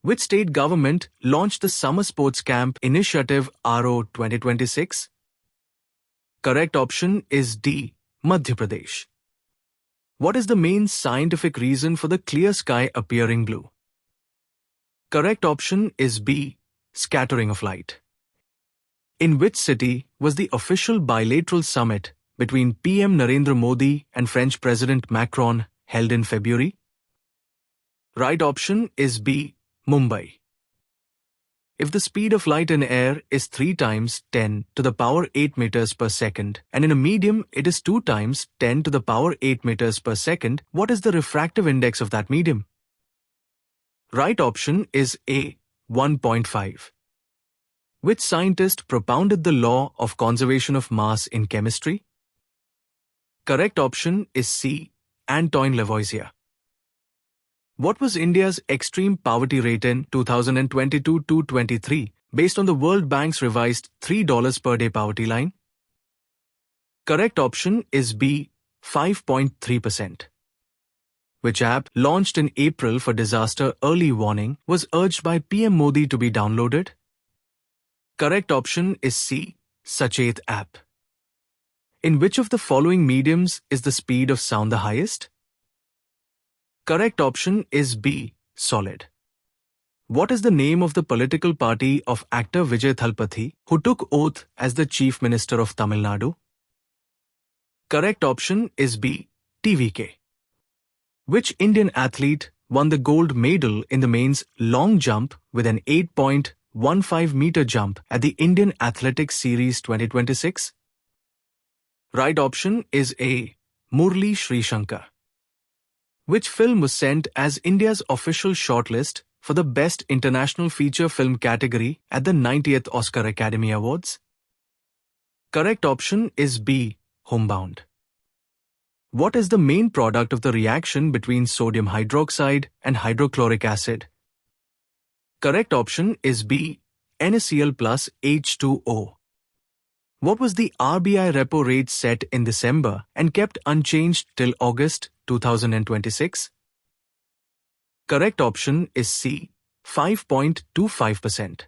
Which state government launched the Summer Sports Camp Initiative RO 2026? Correct option is D. Madhya Pradesh. What is the main scientific reason for the clear sky appearing blue? Correct option is B. Scattering of light. In which city was the official bilateral summit between PM Narendra Modi and French President Macron held in February? Right option is B. Mumbai. If the speed of light in air is 3 times 10 to the power 8 meters per second and in a medium it is 2 times 10 to the power 8 meters per second, what is the refractive index of that medium? Right option is A. 1.5. Which scientist propounded the law of conservation of mass in chemistry? Correct option is C. Antoine Lavoisier. What was India's extreme poverty rate in 2022-23 based on the World Bank's revised $3 per day poverty line? Correct option is B. 5.3%. Which app, launched in April for disaster early warning, was urged by PM Modi to be downloaded? Correct option is C. Sachet app. In which of the following mediums is the speed of sound the highest? Correct option is B. Solid. What is the name of the political party of actor Vijay Thalapathy, who took oath as the Chief Minister of Tamil Nadu? Correct option is B. TVK. Which Indian athlete won the gold medal in the men's long jump with an 8.15-meter jump at the Indian Athletics Series 2026? Right option is A. Murli Srishankar. Which film was sent as India's official shortlist for the Best International Feature Film category at the 90th Oscar Academy Awards? Correct option is B. Homebound. What is the main product of the reaction between sodium hydroxide and hydrochloric acid? Correct option is B. NaCl plus H2O. What was the RBI repo rate set in December and kept unchanged till August 2026? Correct option is C. 5.25%.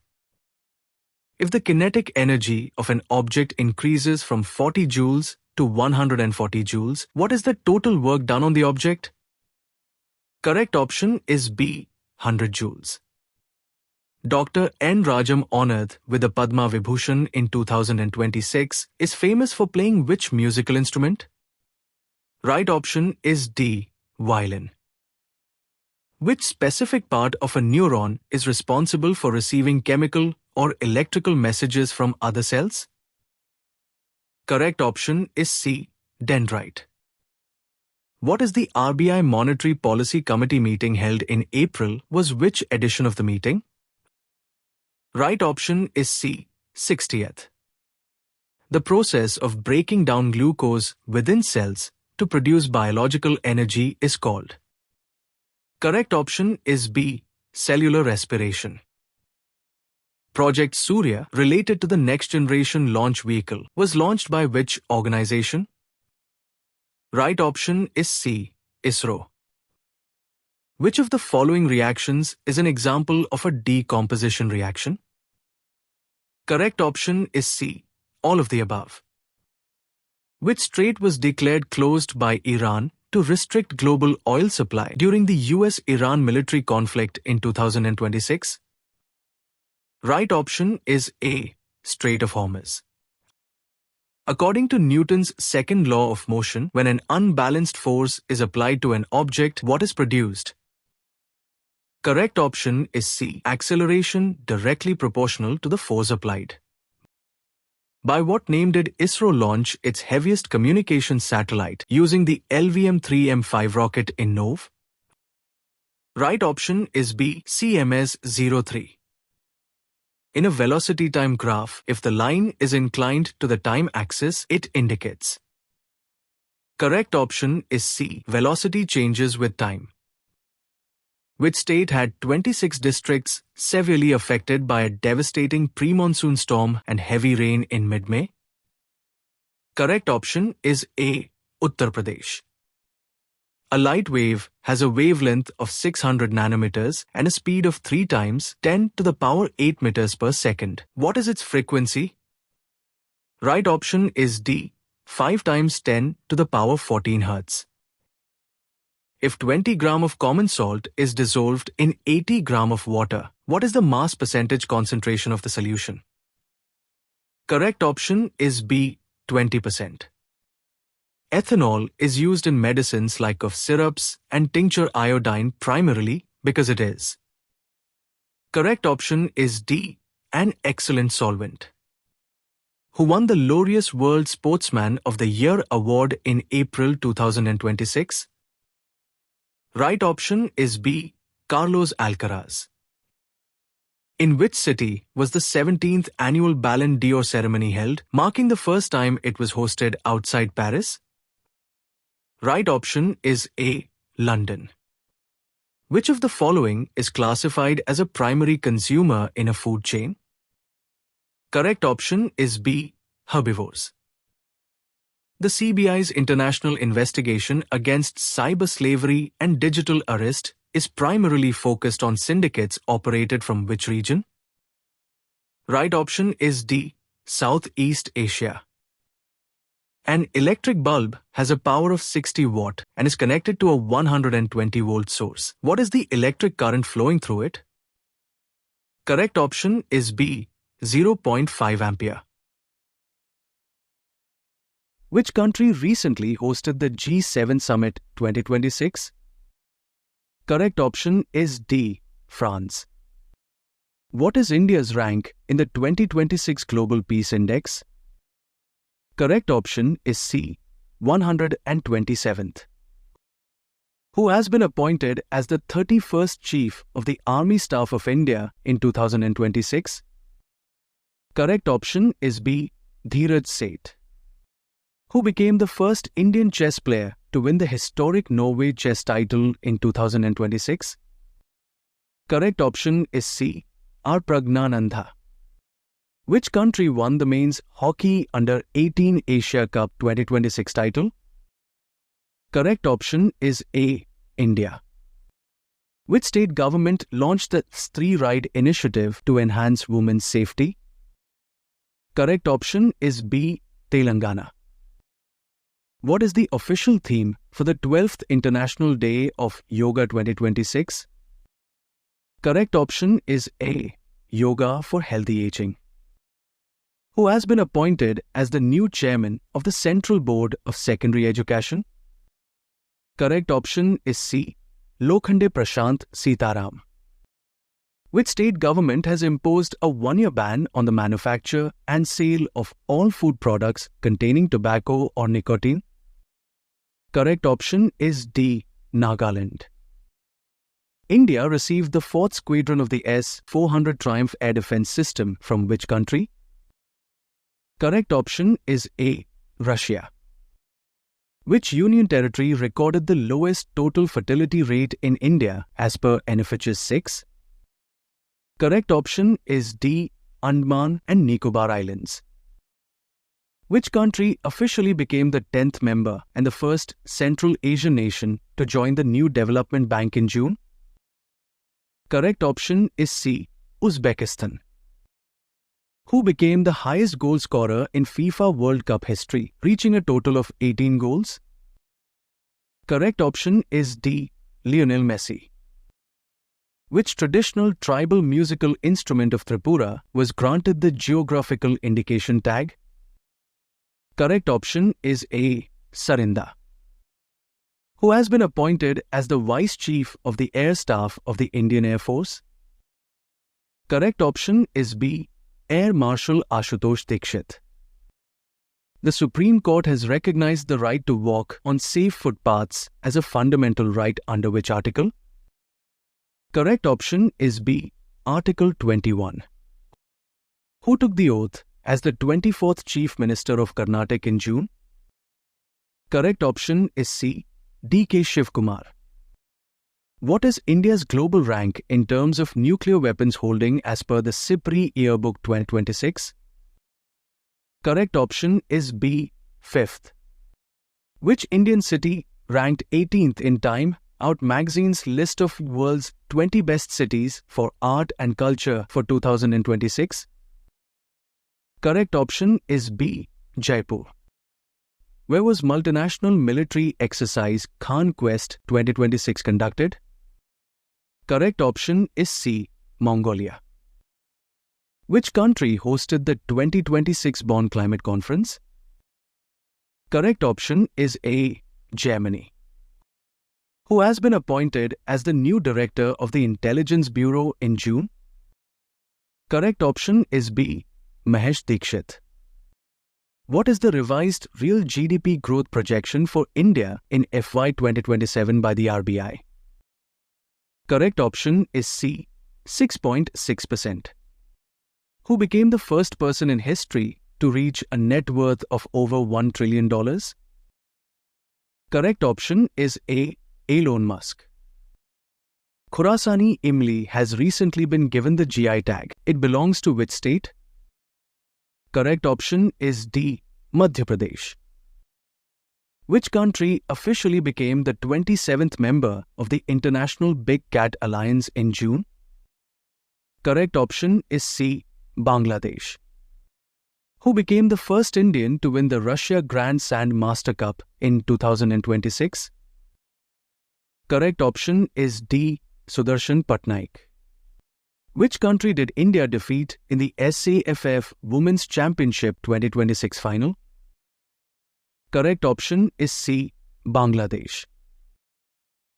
If the kinetic energy of an object increases from 40 joules to 140 joules, what is the total work done on the object? Correct option is B. 100 joules. Dr. N. Rajam, honored with the Padma Vibhushan in 2026, is famous for playing which musical instrument? Right option is D. Violin. Which specific part of a neuron is responsible for receiving chemical or electrical messages from other cells? Correct option is C. Dendrite. What is the RBI Monetary Policy Committee meeting held in April was which edition of the meeting? Right option is C. 60th. The process of breaking down glucose within cells to produce biological energy is called. Correct option is B. Cellular respiration. Project Surya, related to the Next Generation Launch Vehicle, was launched by which organization? Right option is C. ISRO. Which of the following reactions is an example of a decomposition reaction? Correct option is C. All of the above. Which strait was declared closed by Iran to restrict global oil supply during the US-Iran military conflict in 2026? Right option is A. Strait of Hormuz. According to Newton's second law of motion, when an unbalanced force is applied to an object, what is produced? Correct option is C. Acceleration directly proportional to the force applied. By what name did ISRO launch its heaviest communication satellite using the LVM-3M5 rocket in Nov? Right option is B. CMS-03. In a velocity time graph, if the line is inclined to the time axis, it indicates. Correct option is C. Velocity changes with time. Which state had 26 districts severely affected by a devastating pre-monsoon storm and heavy rain in mid-May? Correct option is A. Uttar Pradesh. A light wave has a wavelength of 600 nanometers and a speed of 3 times 10 to the power 8 meters per second. What is its frequency? Right option is D, 5 times 10 to the power 14 Hz. If 20 gram of common salt is dissolved in 80 gram of water, what is the mass percentage concentration of the solution? Correct option is B, 20%. Ethanol is used in medicines like cough syrups and tincture iodine primarily because it is. Correct option is D, an excellent solvent. Who won the Laureus World Sportsman of the Year award in April 2026? Right option is B, Carlos Alcaraz. In which city was the 17th annual Ballon d'Or ceremony held, marking the first time it was hosted outside Paris? Right option is A, London. Which of the following is classified as a primary consumer in a food chain? Correct option is B, herbivores. The CBI's international investigation against cyber slavery and digital arrest is primarily focused on syndicates operated from which region? Right option is D, Southeast Asia. An electric bulb has a power of 60 watt and is connected to a 120 volt source. What is the electric current flowing through it? Correct option is B, 0.5 ampere. Which country recently hosted the G7 Summit 2026? Correct option is D, France. What is India's rank in the 2026 Global Peace Index? Correct option is C, 127th. Who has been appointed as the 31st Chief of the Army Staff of India in 2026? Correct option is B, Dheeraj Seth. Who became the first Indian chess player to win the historic Norway chess title in 2026? Correct option is C, R. Pragnanandha. Which country won the men's hockey under-18 Asia Cup 2026 title? Correct option is A, India. Which state government launched the Stree Ride initiative to enhance women's safety? Correct option is B, Telangana. What is the official theme for the 12th International Day of Yoga 2026? Correct option is A, Yoga for Healthy Aging. Who has been appointed as the new chairman of the Central Board of Secondary Education? Correct option is C, Lokhande Prashant Sitaram. Which state government has imposed a one-year ban on the manufacture and sale of all food products containing tobacco or nicotine? Correct option is D, Nagaland. India received the 4th Squadron of the S-400 Triumph air defense system from which country? Correct option is A, Russia. Which union territory recorded the lowest total fertility rate in India as per NFHS 6? Correct option is D, Andaman and Nicobar Islands. Which country officially became the 10th member and the first Central Asian nation to join the new development bank in June? Correct option is C, Uzbekistan. Who became the highest goal scorer in FIFA World Cup history, reaching a total of 18 goals? Correct option is D, Lionel Messi. Which traditional tribal musical instrument of Tripura was granted the geographical indication tag? Correct option is A, Sarinda. Who has been appointed as the Vice Chief of the Air Staff of the Indian Air Force? Correct option is B, Air Marshal Ashutosh Dikshit. The Supreme Court has recognized the right to walk on safe footpaths as a fundamental right under which article? Correct option is B, Article 21. Who took the oath as the 24th Chief Minister of Karnataka in June? Correct option is C, D.K. Shivkumar. What is India's global rank in terms of nuclear weapons holding as per the SIPRI Yearbook 2026? Correct option is B, 5th. Which Indian city ranked 18th in Time Out magazine's list of world's 20 best cities for art and culture for 2026? Correct option is B. Jaipur. Where was multinational military exercise Khan Quest 2026 conducted? Correct option is C. Mongolia. Which country hosted the 2026 Bonn Climate Conference? Correct option is A. Germany. Who has been appointed as the new director of the Intelligence Bureau in June? Correct option is B. Mahesh Dikshit. What is the revised real GDP growth projection for India in FY 2027 by the RBI? Correct option is C. 6.6%. Who became the first person in history to reach a net worth of over $1 trillion? Correct option is A. Elon Musk. Khurasani Imli has recently been given the GI tag. It belongs to which state? Correct option is D. Madhya Pradesh. Which country officially became the 27th member of the International Big Cat Alliance in June? Correct option is C. Bangladesh. Who became the first Indian to win the Russia Grand Sand Master Cup in 2026? Correct option is D. Sudarshan Patnaik. Which country did India defeat in the SAFF Women's Championship 2026 final? Correct option is C. Bangladesh.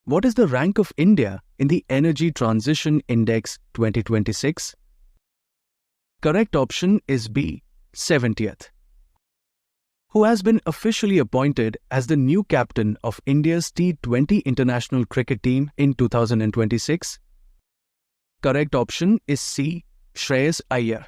What is the rank of India in the Energy Transition Index 2026? Correct option is B. 70th. Who has been officially appointed as the new captain of India's T20 international cricket team in 2026? Correct option is C. Shreyas Iyer.